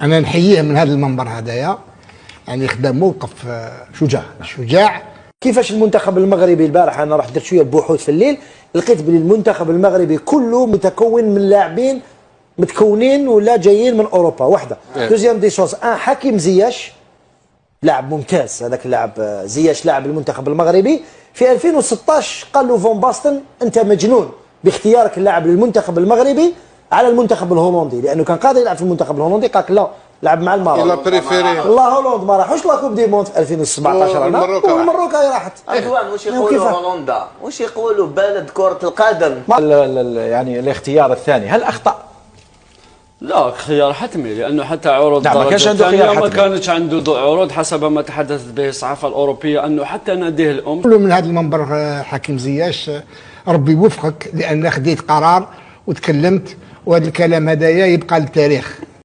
انا نحييه من هذا المنبر هذايا، يعني خدا موقف شجاع. كيفاش المنتخب المغربي البارح انا رحت درت شويه بحوث في الليل، لقيت بلي المنتخب المغربي كله متكون من لاعبين متكونين ولا جايين من اوروبا. واحده دوزيام دي شوز حكيم زياش لاعب ممتاز، هذاك اللاعب زياش لاعب المنتخب المغربي في 2016 قال له فون باستن انت مجنون باختيارك اللاعب للمنتخب المغربي على المنتخب الهولندي، لانه كان قادر يلعب في المنتخب الهولندي، قال لك لا لعب مع المغرب. لا هولندا ما راحوش لا كوب دي موند في 2017 والمروك راحت. رضوان واش يقولوا هولندا؟ واش يقولوا بلد كرة القدم؟ يعني الاختيار الثاني هل اخطأ؟ لا خيار حتمي، لانه حتى عروض ما كانش عنده خيار حتمي، ما كانتش عنده عروض حسب ما تحدثت به الصحافه الاوروبيه، انه حتى ناديه الام. كله من هذا المنبر حكيم زياش ربي يوفقك، لان خديت قرار وتكلمت، وهذا الكلام هدايا يبقى للتاريخ.